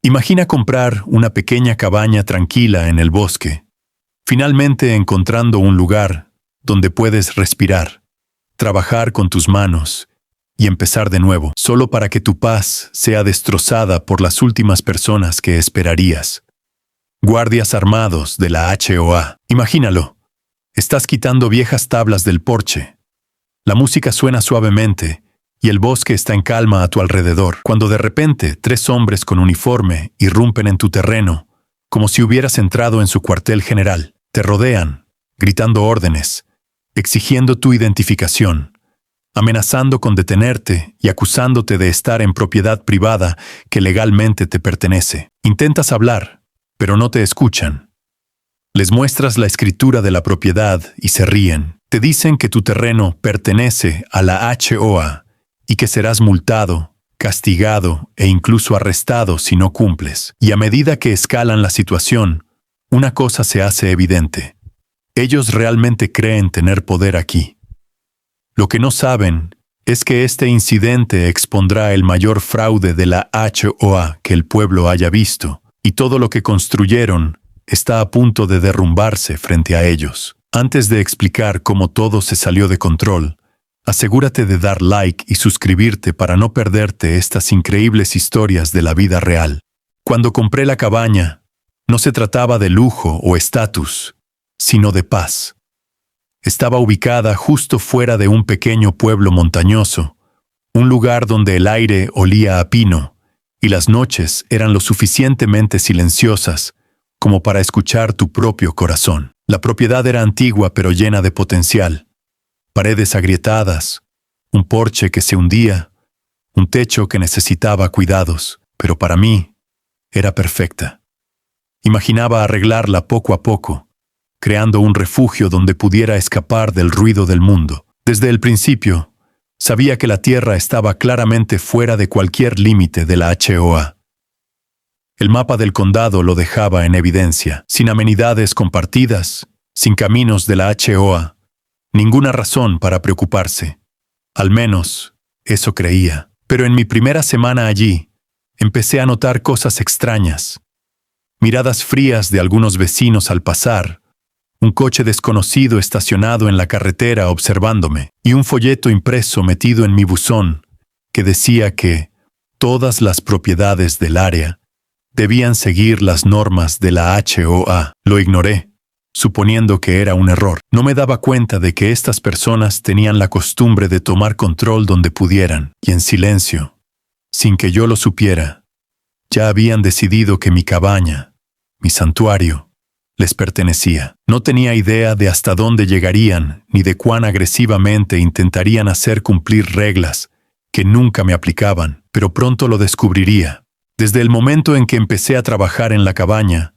Imagina comprar una pequeña cabaña tranquila en el bosque, finalmente encontrando un lugar donde puedes respirar, trabajar con tus manos y empezar de nuevo, solo para que tu paz sea destrozada por las últimas personas que esperarías. Guardias armados de la HOA. Imagínalo. Estás quitando viejas tablas del porche. La música suena suavemente y el bosque está en calma a tu alrededor, cuando de repente 3 hombres con uniforme irrumpen en tu terreno, como si hubieras entrado en su cuartel general. Te rodean, gritando órdenes, exigiendo tu identificación, amenazando con detenerte y acusándote de estar en propiedad privada que legalmente te pertenece. Intentas hablar, pero no te escuchan. Les muestras la escritura de la propiedad y se ríen. Te dicen que tu terreno pertenece a la HOA y que serás multado, castigado e incluso arrestado si no cumples. Y a medida que escalan la situación, una cosa se hace evidente. Ellos realmente creen tener poder aquí. Lo que no saben es que este incidente expondrá el mayor fraude de la HOA que el pueblo haya visto, y todo lo que construyeron está a punto de derrumbarse frente a ellos. Antes de explicar cómo todo se salió de control, asegúrate de dar like y suscribirte para no perderte estas increíbles historias de la vida real. Cuando compré la cabaña, no se trataba de lujo o estatus, sino de paz. Estaba ubicada justo fuera de un pequeño pueblo montañoso, un lugar donde el aire olía a pino y las noches eran lo suficientemente silenciosas como para escuchar tu propio corazón. La propiedad era antigua pero llena de potencial. Paredes agrietadas, un porche que se hundía, un techo que necesitaba cuidados, pero para mí era perfecta. Imaginaba arreglarla poco a poco, creando un refugio donde pudiera escapar del ruido del mundo. Desde el principio, sabía que la tierra estaba claramente fuera de cualquier límite de la HOA. El mapa del condado lo dejaba en evidencia, sin amenidades compartidas, sin caminos de la HOA, ninguna razón para preocuparse. Al menos, eso creía. Pero en mi primera semana allí, empecé a notar cosas extrañas. Miradas frías de algunos vecinos al pasar, un coche desconocido estacionado en la carretera observándome, y un folleto impreso metido en mi buzón que decía que todas las propiedades del área debían seguir las normas de la HOA. Lo ignoré, suponiendo que era un error. No me daba cuenta de que estas personas tenían la costumbre de tomar control donde pudieran, y en silencio, sin que yo lo supiera, ya habían decidido que mi cabaña, mi santuario, les pertenecía. No tenía idea de hasta dónde llegarían, ni de cuán agresivamente intentarían hacer cumplir reglas que nunca me aplicaban, pero pronto lo descubriría. Desde el momento en que empecé a trabajar en la cabaña,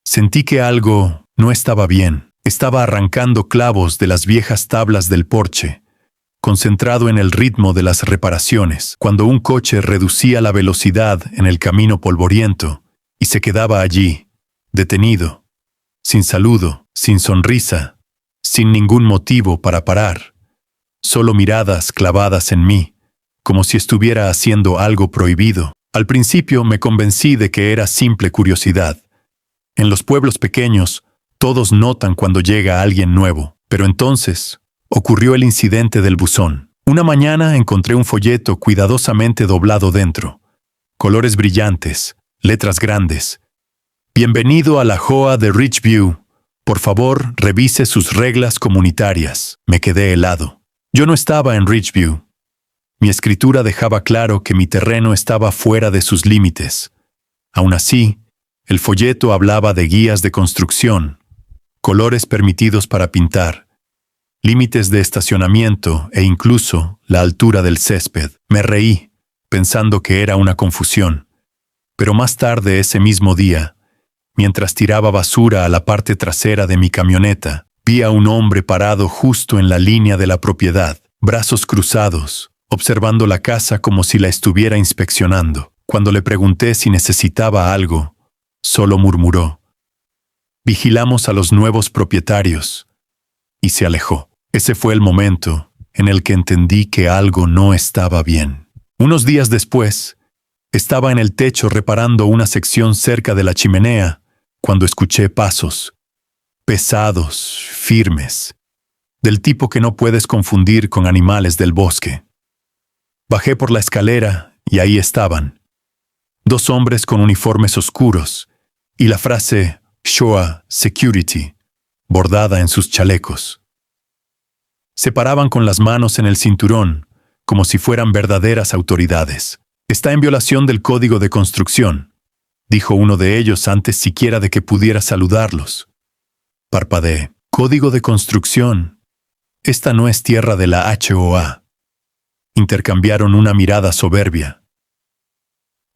sentí que algo no estaba bien. Estaba arrancando clavos de las viejas tablas del porche, concentrado en el ritmo de las reparaciones, cuando un coche reducía la velocidad en el camino polvoriento y se quedaba allí, detenido, sin saludo, sin sonrisa, sin ningún motivo para parar, solo miradas clavadas en mí, como si estuviera haciendo algo prohibido. Al principio me convencí de que era simple curiosidad. En los pueblos pequeños, todos notan cuando llega alguien nuevo, pero entonces ocurrió el incidente del buzón. Una mañana encontré un folleto cuidadosamente doblado dentro. Colores brillantes, letras grandes. Bienvenido a la HOA de Ridgeview. Por favor, revise sus reglas comunitarias. Me quedé helado. Yo no estaba en Ridgeview. Mi escritura dejaba claro que mi terreno estaba fuera de sus límites. Aún así, el folleto hablaba de guías de construcción, colores permitidos para pintar, límites de estacionamiento e incluso la altura del césped. Me reí, pensando que era una confusión. Pero más tarde ese mismo día, mientras tiraba basura a la parte trasera de mi camioneta, vi a un hombre parado justo en la línea de la propiedad, brazos cruzados, observando la casa como si la estuviera inspeccionando. Cuando le pregunté si necesitaba algo, solo murmuró: «Vigilamos a los nuevos propietarios», y se alejó. Ese fue el momento en el que entendí que algo no estaba bien. Unos días después, Estaba en el techo reparando una sección cerca de la chimenea cuando escuché pasos, pesados, firmes, del tipo que no puedes confundir con animales del bosque. Bajé por la escalera y ahí estaban. 2 hombres con uniformes oscuros y la frase Showa Security bordada en sus chalecos. Se paraban con las manos en el cinturón, como si fueran verdaderas autoridades. «Está en violación del código de construcción», dijo uno de ellos antes siquiera de que pudiera saludarlos. Parpadeé. «Código de construcción. Esta no es tierra de la HOA». Intercambiaron una mirada soberbia.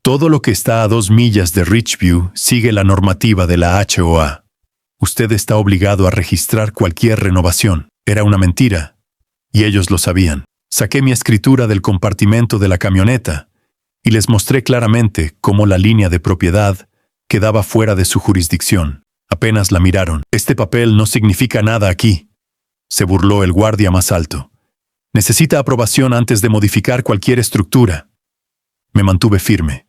«Todo lo que está a 2 millas de Richview sigue la normativa de la HOA. Usted está obligado a registrar cualquier renovación». Era una mentira, y ellos lo sabían. Saqué mi escritura del compartimento de la camioneta y les mostré claramente cómo la línea de propiedad quedaba fuera de su jurisdicción. Apenas la miraron. «Este papel no significa nada aquí», se burló el guardia más alto. «Necesita aprobación antes de modificar cualquier estructura». Me mantuve firme.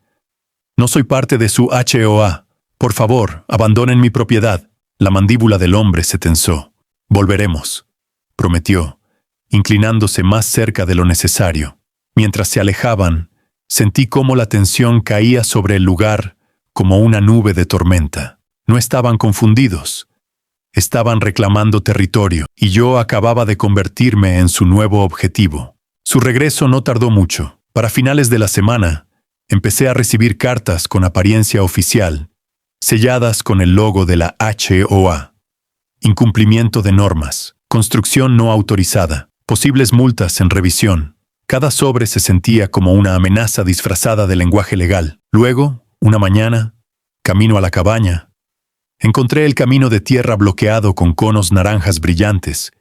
«No soy parte de su HOA. Por favor, abandonen mi propiedad». La mandíbula del hombre se tensó. «Volveremos», prometió, inclinándose más cerca de lo necesario. Mientras se alejaban, sentí cómo la tensión caía sobre el lugar como una nube de tormenta. No estaban confundidos. Estaban reclamando territorio, y yo acababa de convertirme en su nuevo objetivo. Su regreso no tardó mucho. Para finales de la semana, empecé a recibir cartas con apariencia oficial, selladas con el logo de la HOA. Incumplimiento de normas, construcción no autorizada, posibles multas en revisión. Cada sobre se sentía como una amenaza disfrazada de lenguaje legal. Luego, una mañana, camino a la cabaña, encontré el camino de tierra bloqueado con conos naranjas brillantes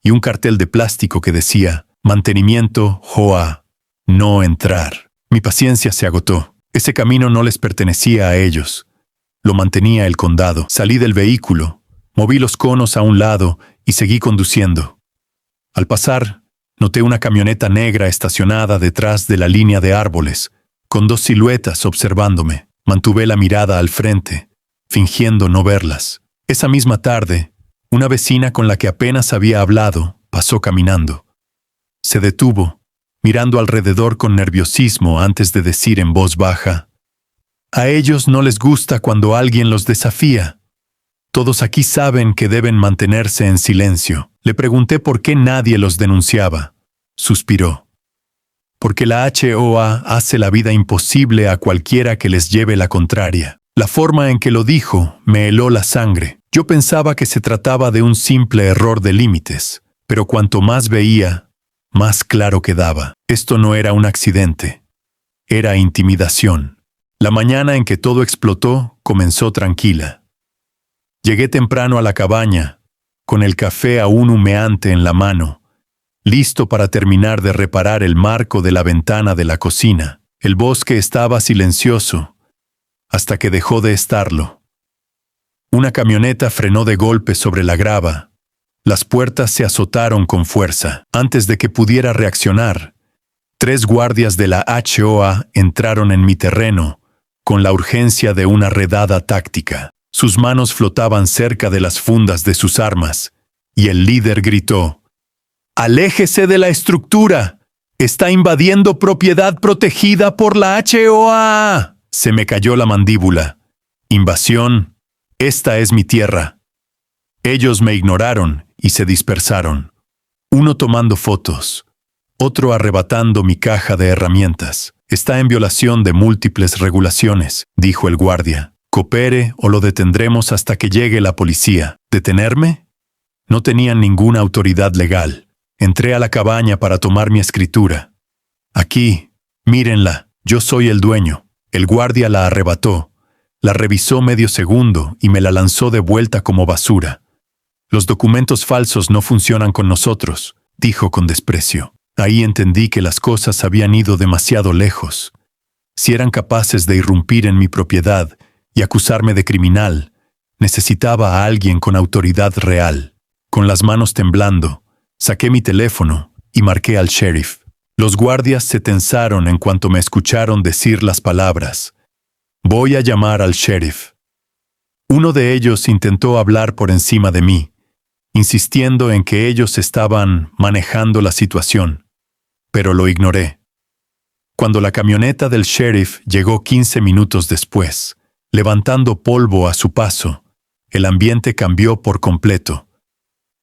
y un cartel de plástico que decía «Mantenimiento HOA, no entrar». Mi paciencia se agotó. Ese camino no les pertenecía a ellos. Lo mantenía el condado. Salí del vehículo, moví los conos a un lado y seguí conduciendo. Al pasar, noté una camioneta negra estacionada detrás de la línea de árboles, con 2 siluetas observándome. Mantuve la mirada al frente, fingiendo no verlas. Esa misma tarde, una vecina con la que apenas había hablado pasó caminando. Se detuvo, mirando alrededor con nerviosismo antes de decir en voz baja: «A ellos no les gusta cuando alguien los desafía. Todos aquí saben que deben mantenerse en silencio». Le pregunté por qué nadie los denunciaba. Suspiró. «Porque la HOA hace la vida imposible a cualquiera que les lleve la contraria». La forma en que lo dijo me heló la sangre. Yo pensaba que se trataba de un simple error de límites, pero cuanto más veía, más claro quedaba. Esto no era un accidente. Era intimidación. La mañana en que todo explotó comenzó tranquila. Llegué temprano a la cabaña, con el café aún humeante en la mano, listo para terminar de reparar el marco de la ventana de la cocina. El bosque estaba silencioso, hasta que dejó de estarlo. Una camioneta frenó de golpe sobre la grava. Las puertas se azotaron con fuerza. Antes de que pudiera reaccionar, 3 guardias de la HOA entraron en mi terreno, con la urgencia de una redada táctica. Sus manos flotaban cerca de las fundas de sus armas, y el líder gritó: «¡Aléjese de la estructura! ¡Está invadiendo propiedad protegida por la HOA!». Se me cayó la mandíbula. «Invasión. Esta es mi tierra». Ellos me ignoraron y se dispersaron. Uno tomando fotos, otro arrebatando mi caja de herramientas. «Está en violación de múltiples regulaciones», dijo el guardia. «Coopere o lo detendremos hasta que llegue la policía». ¿Detenerme? No tenían ninguna autoridad legal. Entré a la cabaña para tomar mi escritura. «Aquí, mírenla, yo soy el dueño». El guardia la arrebató, la revisó medio segundo y me la lanzó de vuelta como basura. «Los documentos falsos no funcionan con nosotros», dijo con desprecio. Ahí entendí que las cosas habían ido demasiado lejos. Si eran capaces de irrumpir en mi propiedad y acusarme de criminal, necesitaba a alguien con autoridad real. Con las manos temblando, saqué mi teléfono y marqué al sheriff. Los guardias se tensaron en cuanto me escucharon decir las palabras: «Voy a llamar al sheriff». Uno de ellos intentó hablar por encima de mí, insistiendo en que ellos estaban manejando la situación, pero lo ignoré. Cuando la camioneta del sheriff llegó 15 minutos después, levantando polvo a su paso, el ambiente cambió por completo.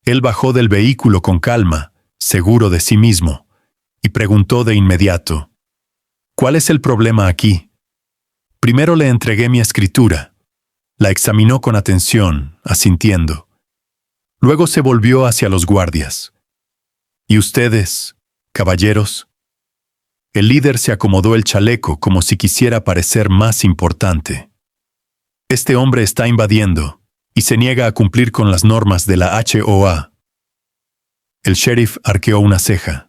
Él bajó del vehículo con calma, seguro de sí mismo, y preguntó de inmediato: «¿Cuál es el problema aquí?». Primero le entregué mi escritura. La examinó con atención, asintiendo. Luego se volvió hacia los guardias. «¿Y ustedes, caballeros?». El líder se acomodó el chaleco como si quisiera parecer más importante. «Este hombre está invadiendo y se niega a cumplir con las normas de la HOA». El sheriff arqueó una ceja.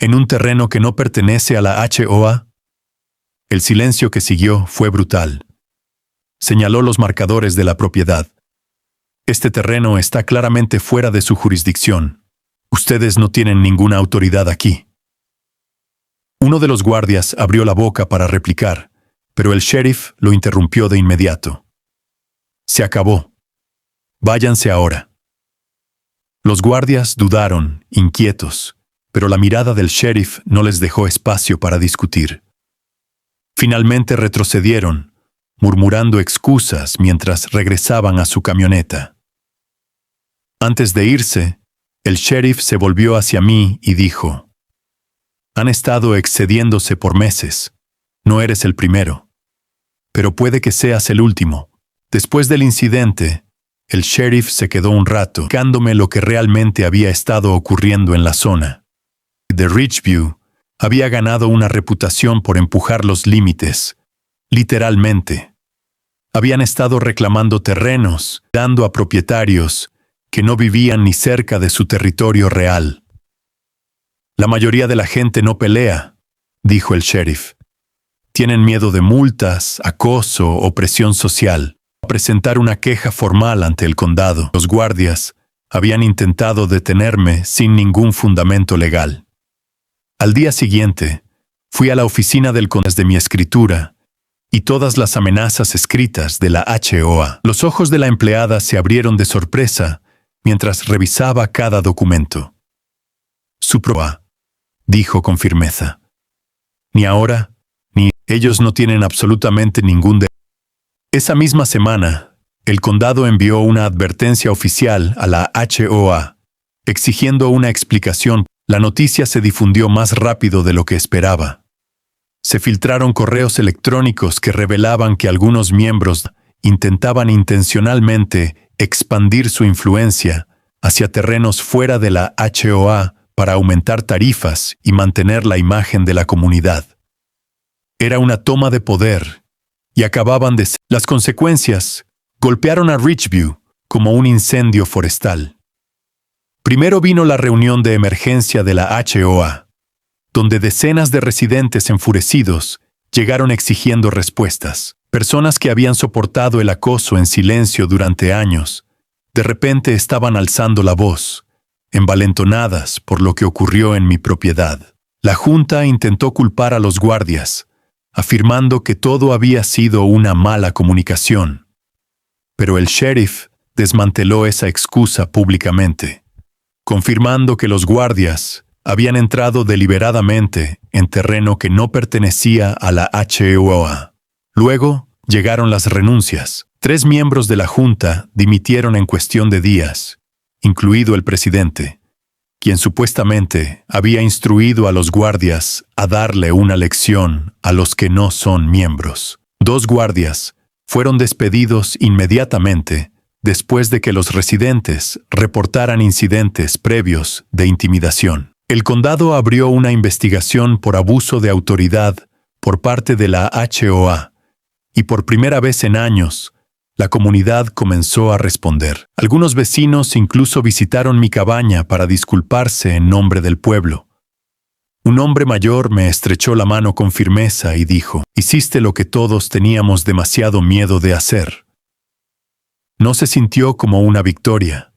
«¿En un terreno que no pertenece a la HOA?». El silencio que siguió fue brutal. Señaló los marcadores de la propiedad. «Este terreno está claramente fuera de su jurisdicción. Ustedes no tienen ninguna autoridad aquí». Uno de los guardias abrió la boca para replicar, pero el sheriff lo interrumpió de inmediato. «Se acabó. Váyanse ahora». Los guardias dudaron, inquietos, pero la mirada del sheriff no les dejó espacio para discutir. Finalmente retrocedieron, murmurando excusas mientras regresaban a su camioneta. Antes de irse, el sheriff se volvió hacia mí y dijo: «Han estado excediéndose por meses. No eres el primero. Pero puede que seas el último». Después del incidente, el sheriff se quedó un rato explicándome lo que realmente había estado ocurriendo en la zona. The Ridgeview había ganado una reputación por empujar los límites, literalmente. Habían estado reclamando terrenos, dando a propietarios que no vivían ni cerca de su territorio real. «La mayoría de la gente no pelea», dijo el sheriff. «Tienen miedo de multas, acoso o presión social. Presentar una queja formal ante el condado. Los guardias habían intentado detenerme sin ningún fundamento legal». Al día siguiente, fui a la oficina del condado de mi escritura y todas las amenazas escritas de la HOA. Los ojos de la empleada se abrieron de sorpresa mientras revisaba cada documento. «Su prueba», dijo con firmeza. «Ni ahora, ni ellos no tienen absolutamente ningún derecho». Esa misma semana, el condado envió una advertencia oficial a la HOA, exigiendo una explicación. La noticia se difundió más rápido de lo que esperaba. Se filtraron correos electrónicos que revelaban que algunos miembros intentaban intencionalmente expandir su influencia hacia terrenos fuera de la HOA para aumentar tarifas y mantener la imagen de la comunidad. Era una toma de poder, y acababan de ser. Las consecuencias golpearon a Ridgeview como un incendio forestal. Primero vino la reunión de emergencia de la HOA, donde decenas de residentes enfurecidos llegaron exigiendo respuestas. Personas que habían soportado el acoso en silencio durante años, de repente estaban alzando la voz, envalentonadas por lo que ocurrió en mi propiedad. La junta intentó culpar a los guardias, afirmando que todo había sido una mala comunicación. Pero el sheriff desmanteló esa excusa públicamente, confirmando que los guardias habían entrado deliberadamente en terreno que no pertenecía a la HOA. Luego llegaron las renuncias. 3 miembros de la junta dimitieron en cuestión de días, incluido el presidente, quien supuestamente había instruido a los guardias a darle una lección a los que no son miembros. 2 guardias fueron despedidos inmediatamente después de que los residentes reportaran incidentes previos de intimidación. El condado abrió una investigación por abuso de autoridad por parte de la HOA, y por primera vez en años, la comunidad comenzó a responder. Algunos vecinos incluso visitaron mi cabaña para disculparse en nombre del pueblo. Un hombre mayor me estrechó la mano con firmeza y dijo: «Hiciste lo que todos teníamos demasiado miedo de hacer». No se sintió como una victoria.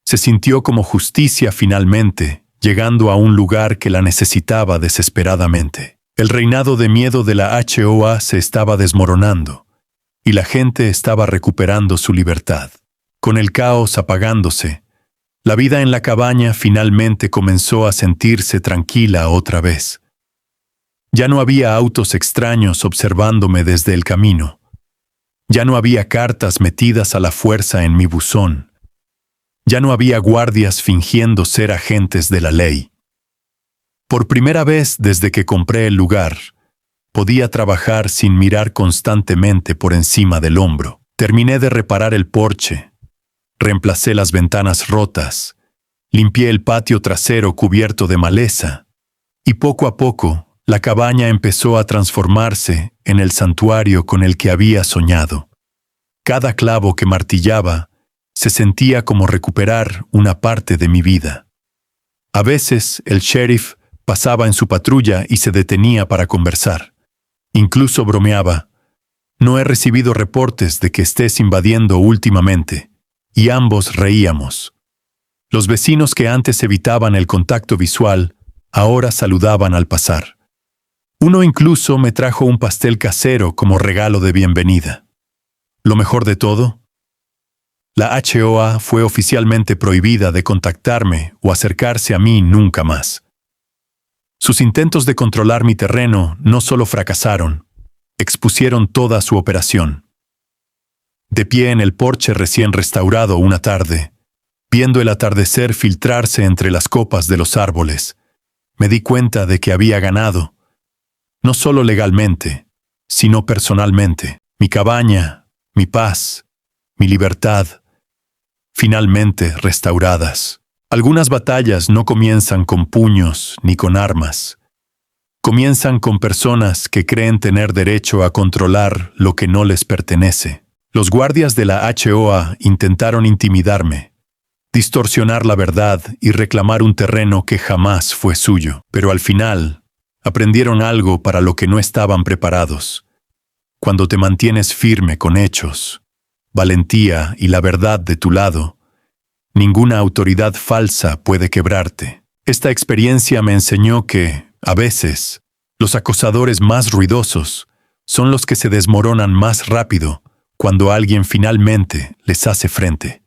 Se sintió como justicia finalmente llegando a un lugar que la necesitaba desesperadamente. El reinado de miedo de la HOA se estaba desmoronando, y la gente estaba recuperando su libertad. Con el caos apagándose, la vida en la cabaña finalmente comenzó a sentirse tranquila otra vez. Ya no había autos extraños observándome desde el camino. Ya no había cartas metidas a la fuerza en mi buzón. Ya no había guardias fingiendo ser agentes de la ley. Por primera vez desde que compré el lugar, podía trabajar sin mirar constantemente por encima del hombro. Terminé de reparar el porche, reemplacé las ventanas rotas, limpié el patio trasero cubierto de maleza, y poco a poco, la cabaña empezó a transformarse en el santuario con el que había soñado. Cada clavo que martillaba se sentía como recuperar una parte de mi vida. A veces el sheriff pasaba en su patrulla y se detenía para conversar. Incluso bromeaba: «No he recibido reportes de que estés invadiendo últimamente», y ambos reíamos. Los vecinos que antes evitaban el contacto visual, ahora saludaban al pasar. Uno incluso me trajo un pastel casero como regalo de bienvenida. Lo mejor de todo, la HOA fue oficialmente prohibida de contactarme o acercarse a mí nunca más. Sus intentos de controlar mi terreno no solo fracasaron, expusieron toda su operación. De pie en el porche recién restaurado una tarde, viendo el atardecer filtrarse entre las copas de los árboles, me di cuenta de que había ganado, no solo legalmente, sino personalmente. Mi cabaña, mi paz, mi libertad, finalmente restauradas. Algunas batallas no comienzan con puños ni con armas. Comienzan con personas que creen tener derecho a controlar lo que no les pertenece. Los guardias de la HOA intentaron intimidarme, distorsionar la verdad y reclamar un terreno que jamás fue suyo. Pero al final, aprendieron algo para lo que no estaban preparados. Cuando te mantienes firme con hechos, valentía y la verdad de tu lado, ninguna autoridad falsa puede quebrarte. Esta experiencia me enseñó que, a veces, los acosadores más ruidosos son los que se desmoronan más rápido cuando alguien finalmente les hace frente.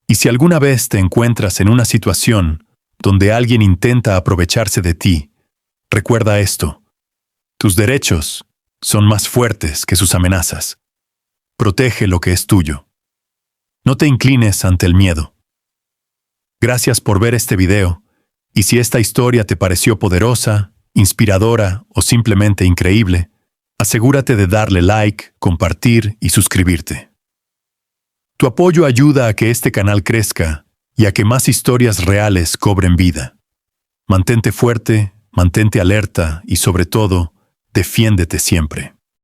Y si alguna vez te encuentras en una situación donde alguien intenta aprovecharse de ti, recuerda esto: tus derechos son más fuertes que sus amenazas. Protege lo que es tuyo. No te inclines ante el miedo. Gracias por ver este video, y si esta historia te pareció poderosa, inspiradora o simplemente increíble, asegúrate de darle like, compartir y suscribirte. Tu apoyo ayuda a que este canal crezca y a que más historias reales cobren vida. Mantente fuerte, mantente alerta y sobre todo, defiéndete siempre.